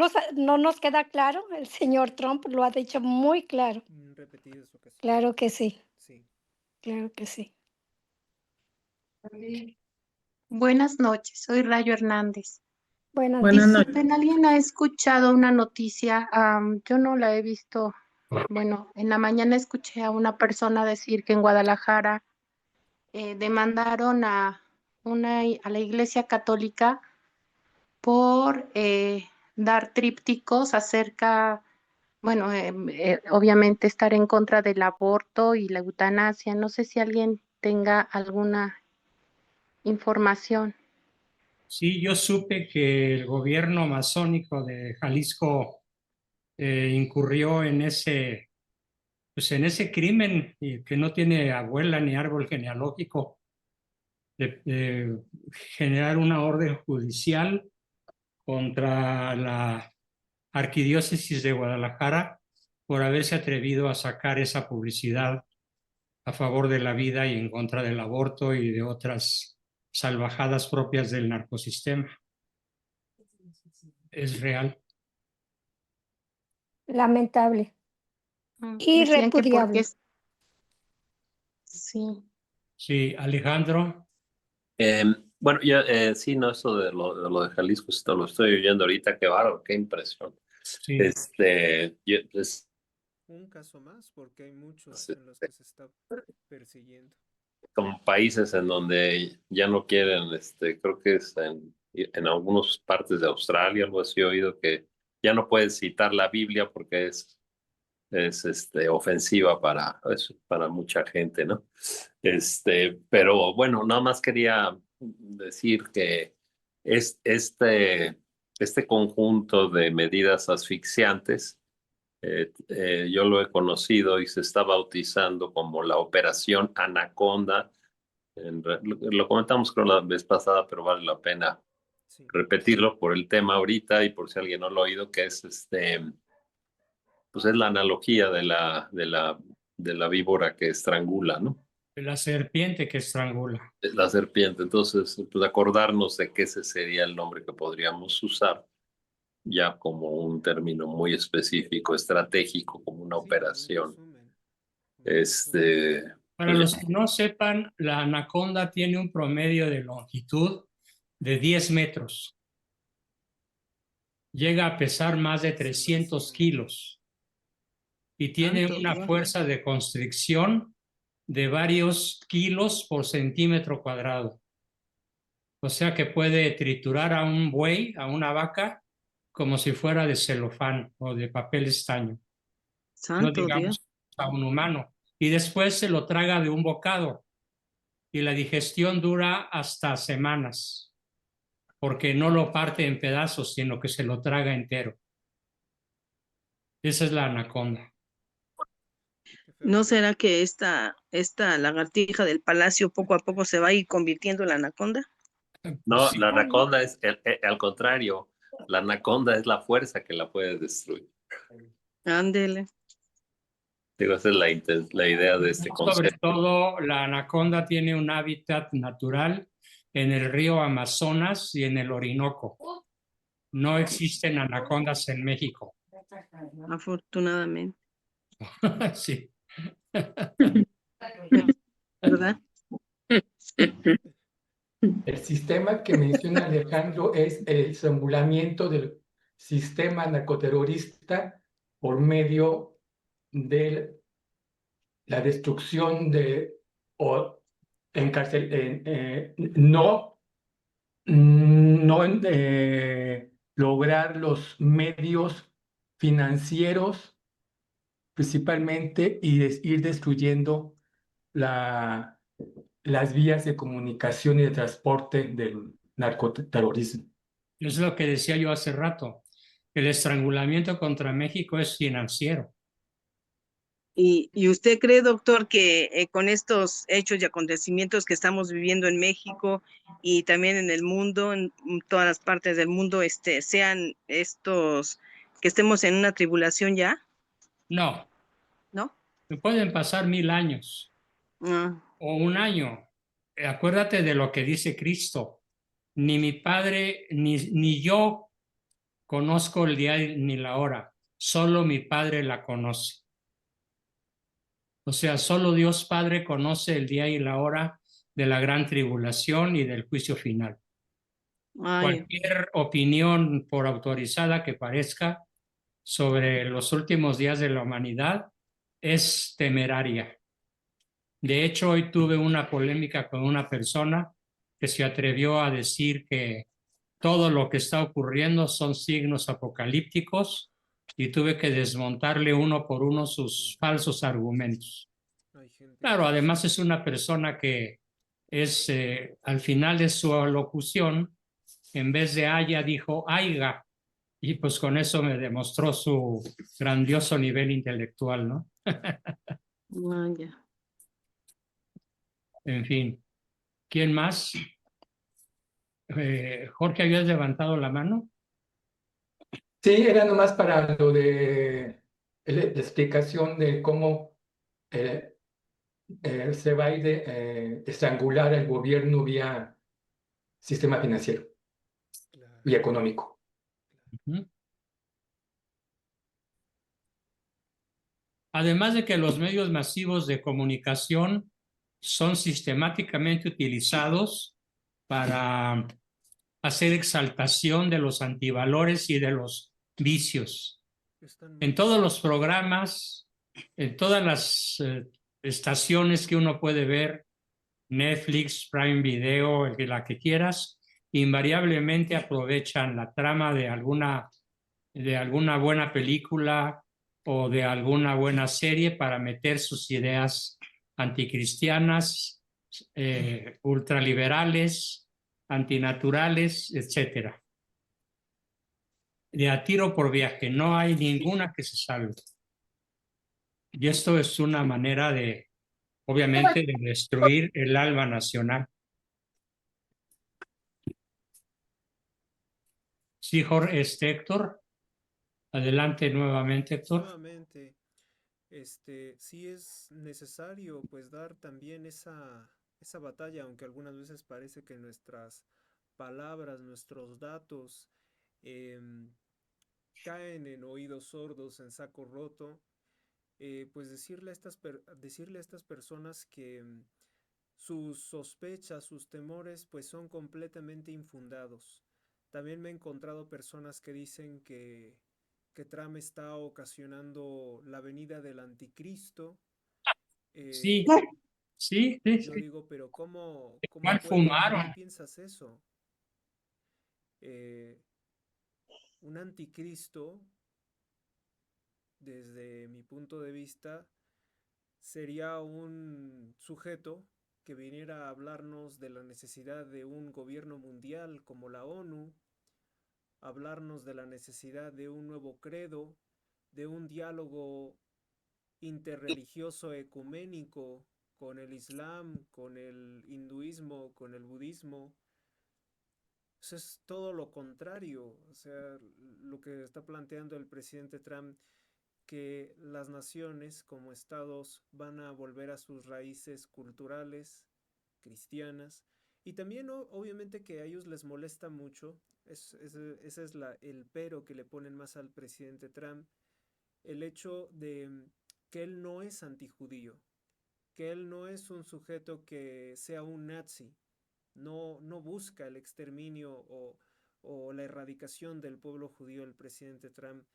nos queda claro, el señor Trump lo ha dicho muy claro. En repetidas ocasiones. Claro que sí, Sí. claro que sí. Buenas noches, soy Rayo Hernández. Buenas Buenas noches. noches. Disculpen, ¿alguien ha escuchado una noticia? Yo no la he visto. Bueno, en la mañana escuché a una persona decir que en Guadalajara demandaron a la Iglesia Católica por dar trípticos acerca, bueno, obviamente estar en contra del aborto y la eutanasia. No sé si alguien tenga alguna información. Sí, yo supe que el gobierno masónico de Jalisco incurrió pues en ese crimen y que no tiene abuela ni árbol genealógico de generar una orden judicial contra la Arquidiócesis de Guadalajara por haberse atrevido a sacar esa publicidad a favor de la vida y en contra del aborto y de otras salvajadas propias del narcosistema. Es real. Lamentable. Decían que porque Irrepudiable. sí. Sí, Alejandro. Bueno, ya sí, no, eso de lo de Jalisco, esto lo estoy oyendo ahorita, qué bárbaro, qué impresión. Sí. Pues, Un caso más, porque hay muchos en los que se está persiguiendo. como países en donde ya no quieren, creo que es en algunas partes de Australia, algo así he oído que ya no puedes citar la Biblia porque es ofensiva para mucha gente, ¿no? Pero bueno, nada más quería decir que este conjunto de medidas asfixiantes, yo lo he conocido y se está bautizando como la Operación Anaconda. Lo comentamos creo la vez pasada, pero vale la pena Sí. repetirlo por el tema ahorita y por si alguien no lo ha oído, que es pues es la analogía de la víbora que estrangula, ¿no? La serpiente que estrangula. La serpiente. Entonces, pues acordarnos de que ese sería el nombre que podríamos usar ya como un término muy específico, estratégico, como una Sí, operación. un resumen. Para Pues, los que no sepan, la anaconda tiene un promedio de longitud de 10 metros. Llega a pesar más de 300 kilos y tiene Santo una Dios. fuerza de constricción de varios kilos por centímetro cuadrado. O sea que puede triturar a un buey, a una vaca, como si fuera de celofán o de papel estaño. No Santo Dios. digamos a un humano. Y después se lo traga de un bocado. Y la digestión dura hasta semanas, porque no lo parte en pedazos, sino que se lo traga entero. Esa es la anaconda. ¿No será que esta lagartija del palacio poco a poco se va a ir convirtiendo en la anaconda? no, Sí. la anaconda es al contrario, la anaconda es la fuerza que la puede destruir. Ándele. Digo, esa es la idea de este Sobre concepto. todo, la anaconda tiene un hábitat natural en el río Amazonas y en el Orinoco. No existen anacondas en México. Afortunadamente. Sí. ¿Verdad? El sistema que menciona Alejandro es el estrangulamiento sistema narcoterrorista por medio de la destrucción o no lograr los medios financieros principalmente y ir destruyendo las vías de comunicación y de transporte del narcoterrorismo. Es lo que decía yo hace rato. El estrangulamiento contra México es financiero. ¿Y usted cree, doctor, que con estos hechos y acontecimientos que estamos viviendo en México y también en el mundo, en todas las partes del mundo, sean estos, que estemos en una tribulación ya? No, ¿No? me pueden pasar 1000 años Ah, o un año. Acuérdate de lo que dice Cristo. Ni mi Padre, ni yo conozco el día ni la hora. Solo mi Padre la conoce. O sea, solo Dios Padre conoce el día y la hora de la gran tribulación y del juicio final. ay, Cualquier opinión, por autorizada que parezca, sobre los últimos días de la humanidad es temeraria. De hecho, hoy tuve una polémica con una persona que se atrevió a decir que todo lo que está ocurriendo son signos apocalípticos y tuve que desmontarle uno por uno sus falsos argumentos. Hay gente Claro, que además sí. es una persona que es, al final de su alocución, en vez de haya, dijo aiga, y pues con eso me demostró su grandioso nivel intelectual, ¿no? ya. En fin, ¿quién más? Jorge, ¿habías levantado la mano? Sí, era nomás para lo de la explicación de cómo eh, se va a ir estrangular el gobierno vía sistema financiero Claro, y económico. ¿Mm? Además de que los medios masivos de comunicación son sistemáticamente utilizados para hacer exaltación de los antivalores y de los vicios. están En muy todos los ciegos. programas, en todas las estaciones que uno puede ver, Netflix, Prime Video, la que quieras, invariablemente aprovechan la trama de alguna buena película o de alguna buena serie para meter sus ideas anticristianas, ultraliberales, antinaturales, etcétera. De a tiro por viaje, no hay ninguna que se salve. Y esto es una manera de, obviamente, de destruir el alma nacional. Sí, Jorge, Héctor, adelante nuevamente, Héctor. Nuevamente, sí es necesario pues dar también esa batalla, aunque algunas veces parece que nuestras palabras, nuestros datos em, caen en oídos sordos, en saco roto, pues decirle a estas personas que sus sospechas, sus temores, pues son completamente infundados. También me he encontrado personas que dicen que Trump está ocasionando la venida del anticristo. Sí, Eh, sí, sí, yo sí. digo, pero ¿Cuál ¿por qué fumaron? piensas eso? Eh, un anticristo, desde mi punto de vista, sería un sujeto que viniera a hablarnos de la necesidad de un gobierno mundial como la ONU, hablarnos de la necesidad de un nuevo credo, de un diálogo interreligioso ecuménico con el Islam, con el hinduismo, con el budismo. Eso es todo lo contrario, o sea, lo que está planteando el presidente Trump, que las naciones como estados van a volver a sus raíces culturales, cristianas, y también obviamente que a ellos les molesta mucho, ese es el pero que le ponen más al presidente Trump, el hecho de que él no es antijudío, que él no es un sujeto que sea un nazi, no busca el exterminio o la erradicación del pueblo judío, el presidente Trump,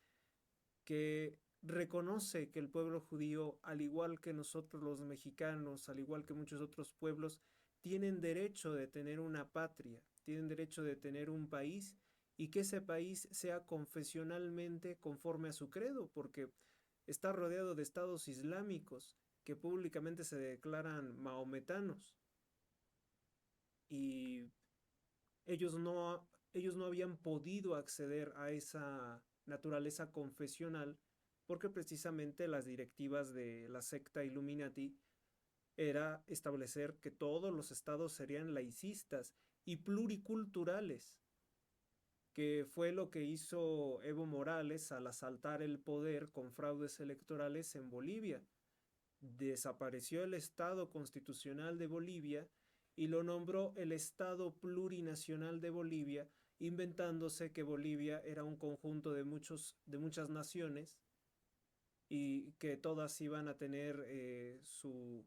que reconoce que el pueblo judío, al igual que nosotros los mexicanos, al igual que muchos otros pueblos, tienen derecho de tener una patria, tienen derecho de tener un país, y que ese país sea confesionalmente conforme a su credo, porque está rodeado de estados islámicos que públicamente se declaran mahometanos, y ellos no habían podido acceder a esa naturaleza confesional porque precisamente las directivas de la secta Illuminati era establecer que todos los estados serían laicistas y pluriculturales, que fue lo que hizo Evo Morales al asaltar el poder con fraudes electorales en Bolivia. Desapareció el Estado constitucional de Bolivia y lo nombró el Estado plurinacional de Bolivia, inventándose que Bolivia era un conjunto de muchas naciones y que todas iban a tener su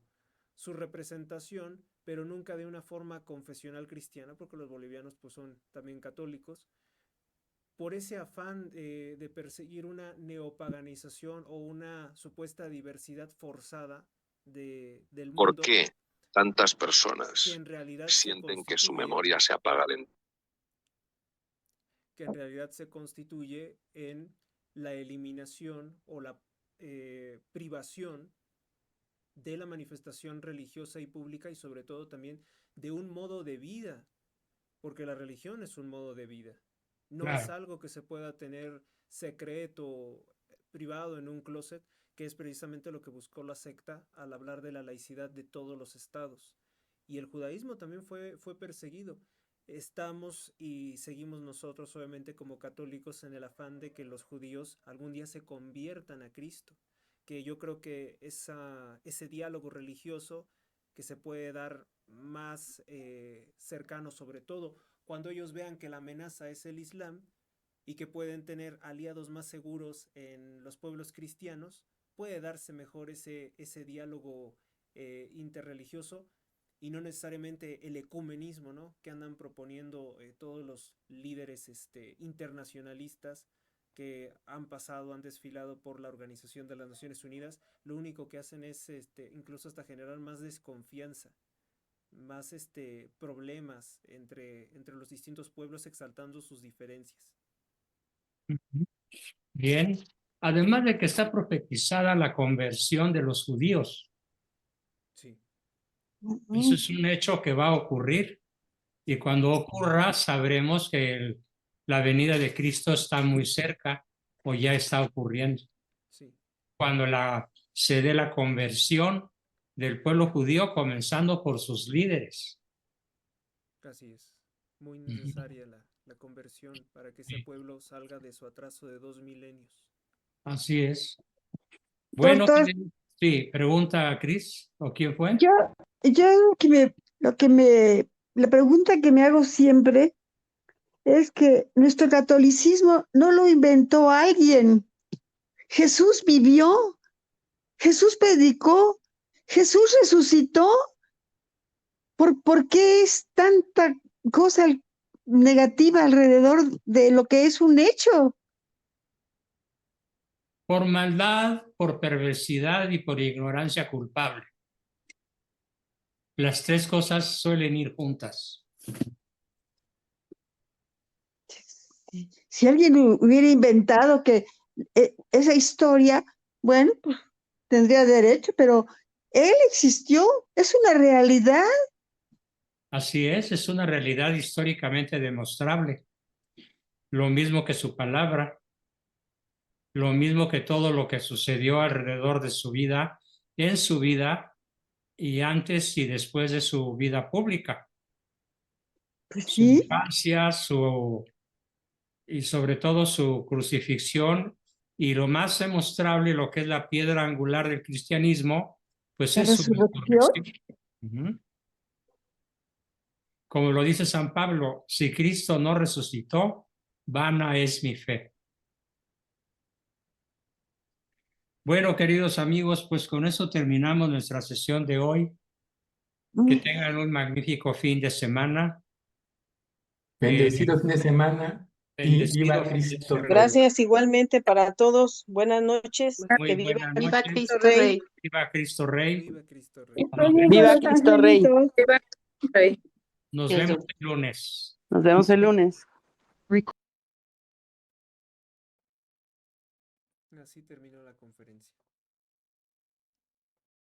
representación, pero nunca de una forma confesional cristiana, porque los bolivianos pues son también católicos, por ese afán de perseguir una neopaganización o una supuesta diversidad forzada del mundo. ¿Por qué tantas que personas en realidad sienten que su memoria se apaga lentamente? Que en realidad se constituye en la eliminación o la privación de la manifestación religiosa y pública, y sobre todo también de un modo de vida, porque la religión es un modo de vida, no Claro. es algo que se pueda tener secreto, privado en un closet, que es precisamente lo que buscó la secta al hablar de la laicidad de todos los estados. Y el judaísmo también fue perseguido. Estamos y seguimos nosotros, obviamente, como católicos, en el afán de que los judíos algún día se conviertan a Cristo, que yo creo que ese diálogo religioso que se puede dar más cercano, sobre todo cuando ellos vean que la amenaza es el Islam y que pueden tener aliados más seguros en los pueblos cristianos, puede darse mejor ese diálogo interreligioso, y no necesariamente el ecumenismo, ¿no?, que andan proponiendo todos los líderes internacionalistas que han desfilado por la Organización de las Naciones Unidas. Lo único que hacen es incluso hasta generar más desconfianza, más problemas entre los distintos pueblos, exaltando sus diferencias. Bien. Además de que está profetizada la conversión de los judíos. Sí. Eso es un hecho que va a ocurrir, y cuando ocurra sabremos que la venida de Cristo está muy cerca o ya está ocurriendo. Sí. Cuando se dé la conversión del pueblo judío, comenzando por sus líderes. Así es. Muy necesaria la conversión para que ese pueblo salga de su atraso de 2 milenios. Así es. Bueno, Doctor, sí, pregunta a Cris, ¿o quién fue? yo la pregunta que me hago siempre es que nuestro catolicismo no lo inventó alguien. Jesús vivió, Jesús predicó, Jesús resucitó. ¿Por qué es tanta cosa negativa alrededor de lo que es un hecho? Por maldad, por perversidad y por ignorancia culpable. Las tres cosas suelen ir juntas. Si alguien hubiera inventado que esa historia, bueno, pues tendría derecho, pero él existió, es una realidad. Así es una realidad históricamente demostrable. Lo mismo que su palabra, lo mismo que todo lo que sucedió alrededor de su vida, en su vida y antes y después de su vida pública. Pues Su sí, infancia, y sobre todo su crucifixión, y lo más demostrable, lo que es la piedra angular del cristianismo, pues la es su resurrección. resurrección. Como lo dice San Pablo, si Cristo no resucitó, vana es mi fe. Bueno, queridos amigos, pues con eso terminamos nuestra sesión de hoy. Que tengan un magnífico fin de semana. Bendecido fin de semana y viva Bendecido fin de Cristo semana. Rey. Gracias igualmente para todos. Buenas noches. Muy Que viva buenas Viva noches. Cristo Rey. Viva Cristo Rey. Viva Cristo Rey. Viva Cristo Rey. Nos Eso. vemos el lunes. Nos vemos el lunes. Así terminó la conferencia.